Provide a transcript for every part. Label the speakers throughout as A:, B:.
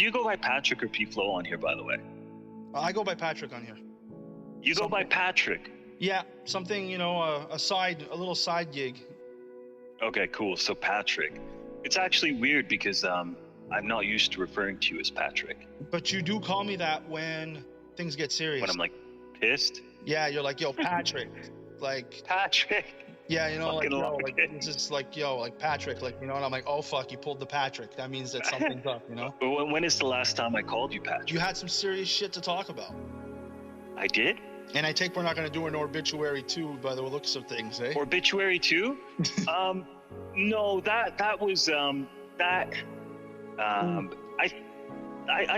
A: Do you go by Patrick or P Flow on here, by the way?
B: I go by Patrick on here.
A: You go by Patrick.
B: Yeah, something, you know, a little side gig.
A: Okay, cool. So Patrick. It's actually weird because I'm not used to referring to you as Patrick.
B: But you do call me that when things get serious.
A: When I'm like pissed.
B: Yeah, you're like, yo, Patrick. Like
A: Patrick.
B: Yeah, you know, like,
A: Fucking
B: yo,
A: love
B: like,
A: it.
B: this is like, yo, like Patrick, like, you know, and I'm like, oh, fuck, you pulled the Patrick. That means that something's up, you know?
A: When is the last time I called you Patrick?
B: You had some serious shit to talk about.
A: I did?
B: And I take we're not going to do an obituary too, by the looks of things, eh?
A: Obituary too? No, that was, I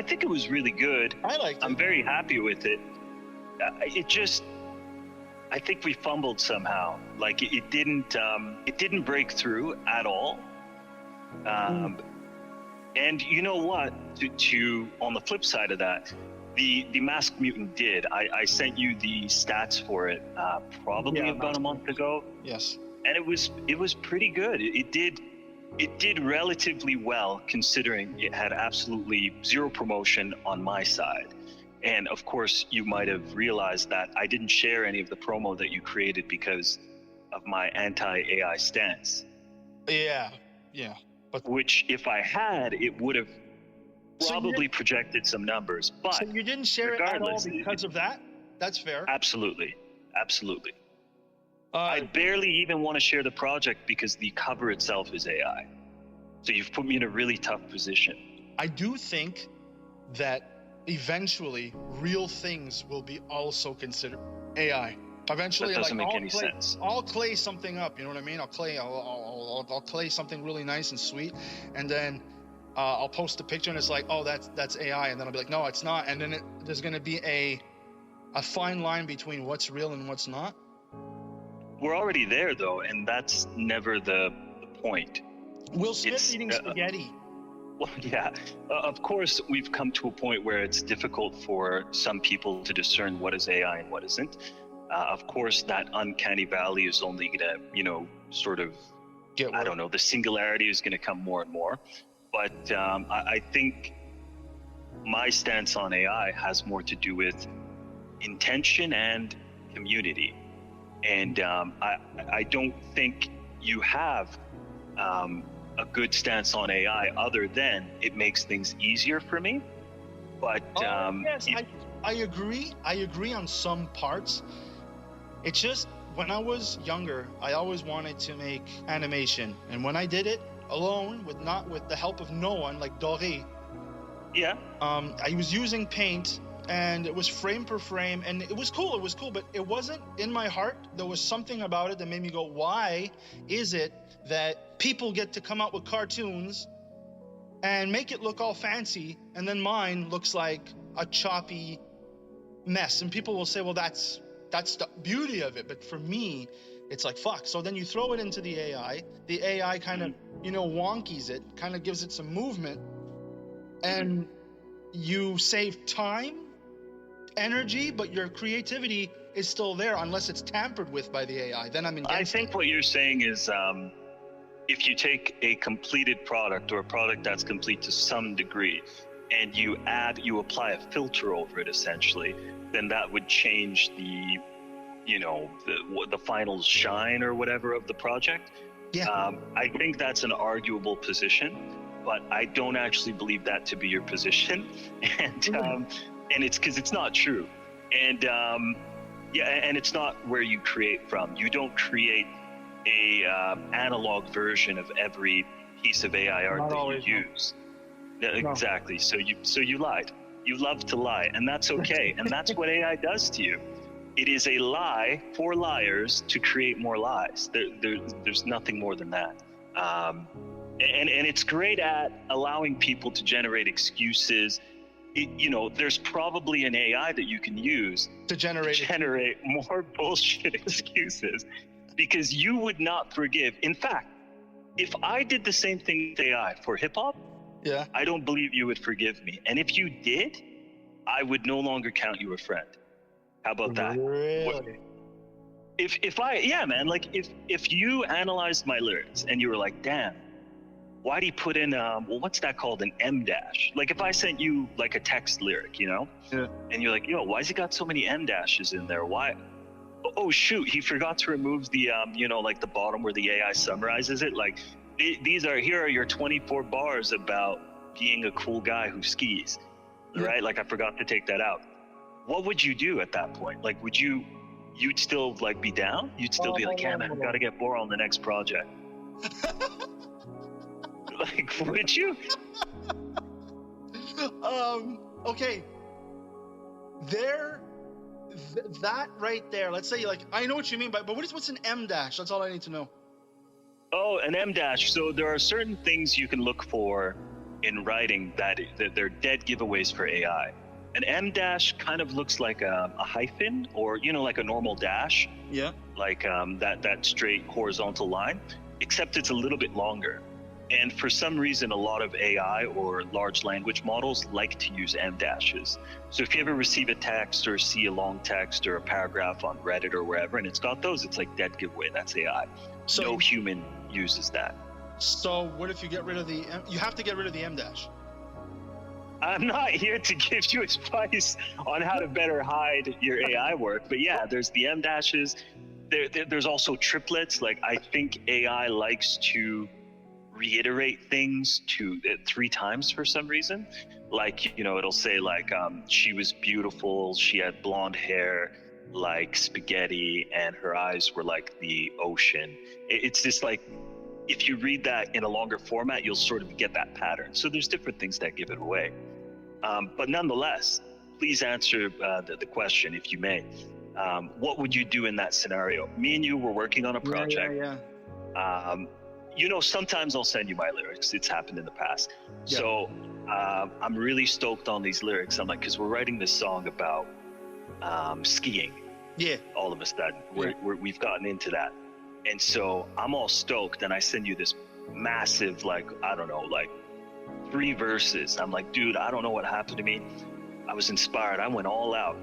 A: think it was really good.
B: I liked it.
A: I'm very happy with it. I think we fumbled somehow. Like it didn't break through at all. And you know what? To on the flip side of that, the Masked Mutant did. I sent you the stats for it probably about a month ago.
B: Yes.
A: And it was pretty good. It did relatively well considering it had absolutely zero promotion on my side. And of course, you might have realized that I didn't share any of the promo that you created because of my anti-AI stance.
B: Yeah. But
A: which, if I had, it would have probably projected some numbers. But
B: so you didn't share it at all because of that? That's fair.
A: Absolutely. I barely even want to share the project because the cover itself is AI. So you've put me in a really tough position.
B: I do think that eventually real things will be also considered AI. Eventually,
A: that doesn't
B: like
A: make any sense.
B: I'll clay something up, you know what I mean? I'll clay something really nice and sweet, and then I'll post a picture and it's like, oh, that's AI, and then I'll be like, no, it's not, and then there's gonna be a fine line between what's real and what's not.
A: We're already there though, and that's never the point.
B: Will Smith eating spaghetti.
A: Well, yeah, of course, we've come to a point where it's difficult for some people to discern what is AI and what isn't. Of course, that uncanny valley is only gonna, sort of, I don't know, the singularity is gonna come more and more. But I think my stance on AI has more to do with intention and community. And I don't think you have a good stance on AI other than it makes things easier for me. But
B: yes, I agree. I agree on some parts. It's just when I was younger, I always wanted to make animation, and when I did it alone, not with the help of no one, like Doré.
A: Yeah.
B: I was using Paint, and it was frame per frame, and it was cool. But it wasn't in my heart. There was something about it that made me go, why is it that people get to come out with cartoons and make it look all fancy, and then mine looks like a choppy mess? And people will say, well, that's the beauty of it. But for me, it's like, fuck. So then you throw it into the AI. The AI kind of, wonkies it, kind of gives it some movement, and you save time, energy, but your creativity is still there unless it's tampered with by the AI. Then I'm against
A: I think what you're saying is if you take a completed product or a product that's complete to some degree and you apply a filter over it essentially, then that would change the final shine or whatever of the project.
B: Yeah.
A: I think that's an arguable position, but I don't actually believe that to be your position. And it's because it's not true. And and it's not where you create from. You don't create a analog version of every piece of AI art that you use. No. Exactly. So you lied. You love to lie, and that's okay. And that's what AI does to you. It is a lie for liars to create more lies. There's nothing more than that. And it's great at allowing people to generate excuses. There's probably an AI that you can use
B: to generate
A: more bullshit excuses, because you would not forgive. In fact, if I did the same thing with AI for hip hop, I don't believe you would forgive me. And if you did, I would no longer count you a friend. How about that?
B: Really?
A: If you analyzed my lyrics and you were like, damn, why do you put in well, what's that called, an M dash? Like if I sent you like a text lyric, you know,
B: Yeah.
A: and you're like, yo, why's he got so many M dashes in there? Why? Oh shoot, he forgot to remove the you know, like the bottom where the AI summarizes it. Like here are your 24 bars about being a cool guy who skis, right? Like I forgot to take that out. What would you do at that point? Like you'd still like be down? You'd still be like, yeah, man, we gotta get Boar on the next project. Like, would you?
B: Okay. That right there. Let's say, like, I know what you mean, but what's an M dash? That's all I need to know.
A: Oh, an M dash. So there are certain things you can look for in writing that they're dead giveaways for AI. An M dash kind of looks like a hyphen, or you know, like a normal dash.
B: Yeah.
A: Like that straight horizontal line, except it's a little bit longer. And for some reason, a lot of AI or large language models like to use M dashes. So if you ever receive a text or see a long text or a paragraph on Reddit or wherever, and it's got those, it's like dead giveaway. That's AI.
B: So
A: no human uses that.
B: So what if you get rid of you have to get rid of the M dash?
A: I'm not here to give you advice on how to better hide your AI work, but yeah, there's the M dashes. There's also triplets. Like I think AI likes to reiterate things to 3 times for some reason. Like, you know, it'll say like she was beautiful, she had blonde hair like spaghetti, and her eyes were like the ocean. It's just like, if you read that in a longer format, you'll sort of get that pattern. So there's different things that give it away. But nonetheless, please answer the question, if you may. What would you do in that scenario? Me and you were working on a project.
B: Yeah.
A: You know, sometimes I'll send you my lyrics. It's happened in the past.
B: Yeah.
A: So I'm really stoked on these lyrics. I'm like, because we're writing this song about skiing.
B: Yeah.
A: All of a sudden, we've gotten into that. And so I'm all stoked, and I send you this massive, like, I don't know, like 3 verses. I'm like, dude, I don't know what happened to me. I was inspired. I went all out.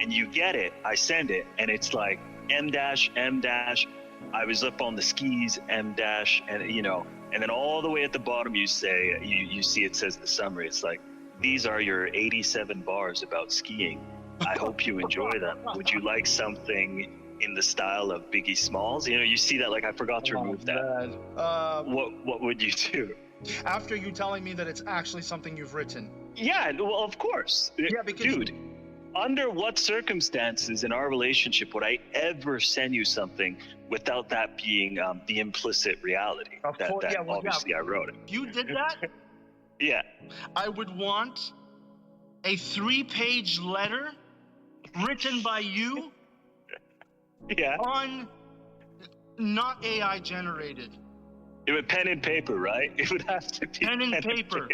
A: And you get it. I send it, and it's like M dash, M dash. I was up on the skis, M dash, and you know, and then all the way at the bottom you say, you see it says the summary. It's like, these are your 87 bars about skiing. I hope you enjoy them. Would you like something in the style of Biggie Smalls? You know, you see that, like, I forgot to remove that. What would you do?
B: After you telling me that it's actually something you've written.
A: Yeah, well, of course.
B: Yeah, because
A: dude, under what circumstances in our relationship would I ever send you something without that being the implicit reality?
B: Of course,
A: obviously I wrote it.
B: If you did that,
A: yeah,
B: I would want a 3-page letter written by you.
A: Yeah.
B: On not AI generated.
A: It would pen and paper, right? It would have to be
B: pen and paper.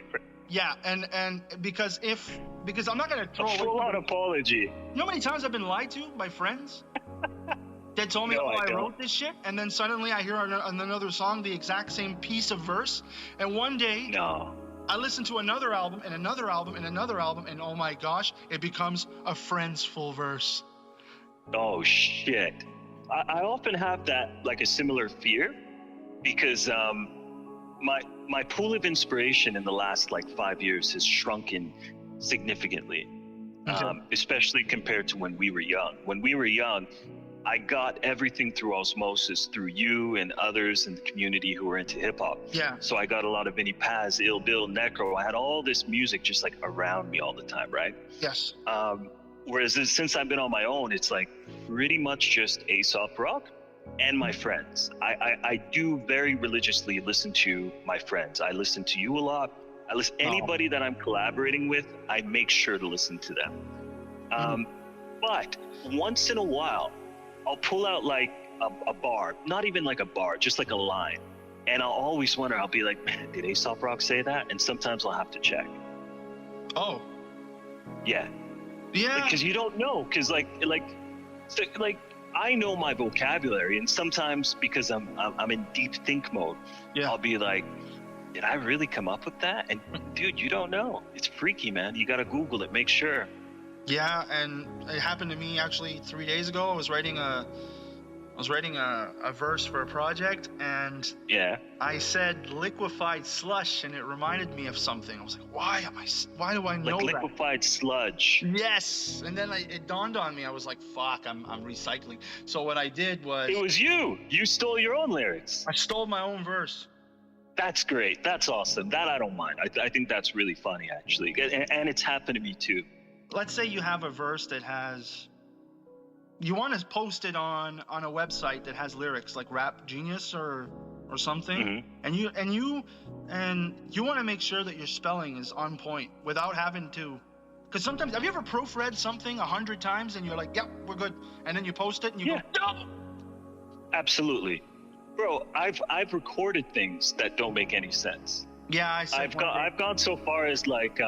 B: Yeah, and because I'm not gonna throw
A: a full-on apology.
B: You know how many times I've been lied to by friends? They told me, I wrote this shit, and then suddenly I hear on another song the exact same piece of verse, and one day I listen to another album and another album and another album, and oh my gosh, it becomes a friend's full verse.
A: Oh shit. I often have that, like, a similar fear, because my pool of inspiration in the last like 5 years has shrunken significantly, especially compared to when we were young. When we were young, I got everything through osmosis, through you and others in the community who were into hip hop.
B: Yeah.
A: So I got a lot of Vinnie Paz, Ill Bill, Necro. I had all this music just like around me all the time, right?
B: Yes.
A: Whereas since I've been on my own, it's like pretty much just Aesop Rock and my friends. I do very religiously listen to my friends. I listen to you a lot. I listen anybody that I'm collaborating with, I make sure to listen to them. But once in a while, I'll pull out like a bar, not even like a bar, just like a line. And I'll always wonder, I'll be like, man, did Aesop Rock say that? And sometimes I'll have to check.
B: Oh.
A: Yeah.
B: Yeah.
A: Because you don't know, because like I know my vocabulary, and sometimes because I'm in deep think mode, I'll be like, did I really come up with that? And dude, you don't know. It's freaky, man. You gotta Google it, make sure.
B: Yeah, and it happened to me actually 3 days ago. I was writing I was writing a verse for a project, and
A: Yeah.
B: I said liquefied slush, and it reminded me of something. I was like, why do I know
A: Like
B: that?
A: liquefied sludge.
B: Yes, and then it dawned on me. I was like, "Fuck, I'm recycling." So what I did was
A: It was you. You stole your own lyrics.
B: I stole my own verse.
A: That's great. That's awesome. That I don't mind. I think that's really funny, actually. And it's happened to me too.
B: Let's say you have a verse that has. You want to post it on a website that has lyrics like Rap Genius or something,
A: Mm-hmm.
B: and you want to make sure that your spelling is on point without having to. Because sometimes, have you ever proofread something 100 times and you're like, "Yep, we're good," and then you post it and you go, "No."
A: Absolutely. Bro, I've recorded things that don't make any sense.
B: Yeah, I said
A: I've gone so far as like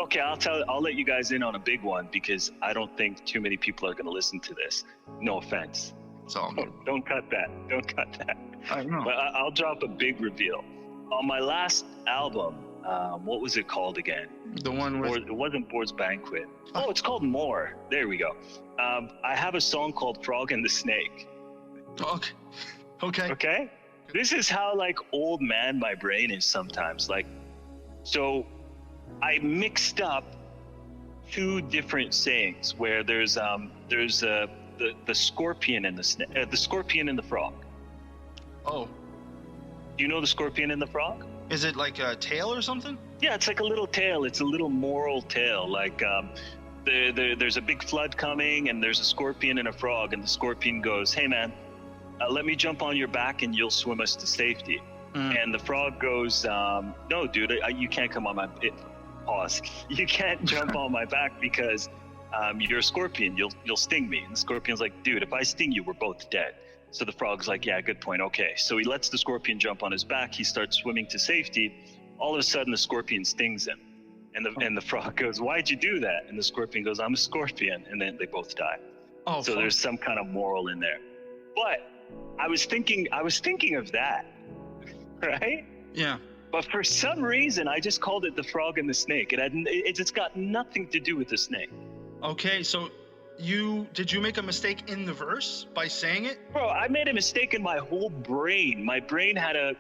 A: okay, I'll let you guys in on a big one because I don't think too many people are going to listen to this. No offense.
B: So
A: Don't cut that. Don't cut that.
B: I know.
A: But I'll drop a big reveal. On my last album, what was it called again?
B: The one with
A: It wasn't Boar's Banquet. Oh, it's called More. There we go. I have a song called Frog and the Snake.
B: Okay.
A: Okay? This is how like old man my brain is sometimes. Like, so I mixed up two different sayings where there's the scorpion and the scorpion and the frog.
B: Oh,
A: Do you know the scorpion and the frog?
B: is it like a tail or something?
A: Yeah, it's like a little tale. It's a little moral tale. Like there's a big flood coming, and there's a scorpion and a frog, and the scorpion goes, "Hey man, let me jump on your back, and you'll swim us to safety." And the frog goes, "No, dude, you can't come on my pause. You can't jump on my back because you're a scorpion. You'll sting me." And the scorpion's like, "Dude, if I sting you, we're both dead." So the frog's like, "Yeah, good point. Okay." So he lets the scorpion jump on his back. He starts swimming to safety. All of a sudden, the scorpion stings him. And the frog goes, "Why'd you do that?" And the scorpion goes, "I'm a scorpion." And then they both die.
B: Oh,
A: So there's some kind of moral in there. But I was thinking of that, right?
B: yeah.
A: But for some reason, I just called it the frog and the snake. It's got nothing to do with the snake.
B: Okay, so did you make a mistake in the verse by saying it?
A: Bro, I made a mistake in my whole brain. My brain had a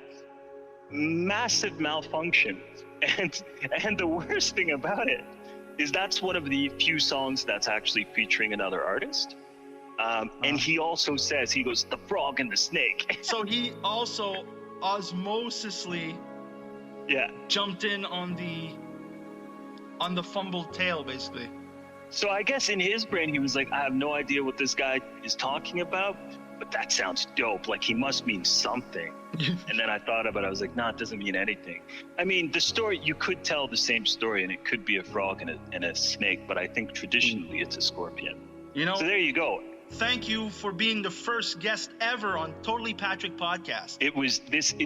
A: massive malfunction. And the worst thing about it is that's one of the few songs that's actually featuring another artist. And he also says, he goes, "The frog and the snake."
B: So he also osmosisly jumped in on the fumbled tail, basically.
A: So I guess in his brain, he was like, "I have no idea what this guy is talking about, but that sounds dope. Like he must mean something." And then I thought about it. I was like, "Nah, it doesn't mean anything." I mean, the story, you could tell the same story and it could be a frog and a snake, but I think traditionally it's a scorpion.
B: You know,
A: So there you go.
B: thank you for being the first guest ever on Totally Patrick Podcast.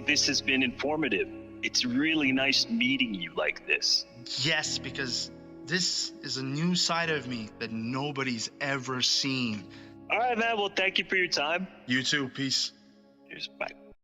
A: This has been informative. It's really nice meeting you like this.
B: Yes, because this is a new side of me that nobody's ever seen.
A: All right, man. Well, thank you for your time.
B: You too. Peace.
A: Cheers. Bye.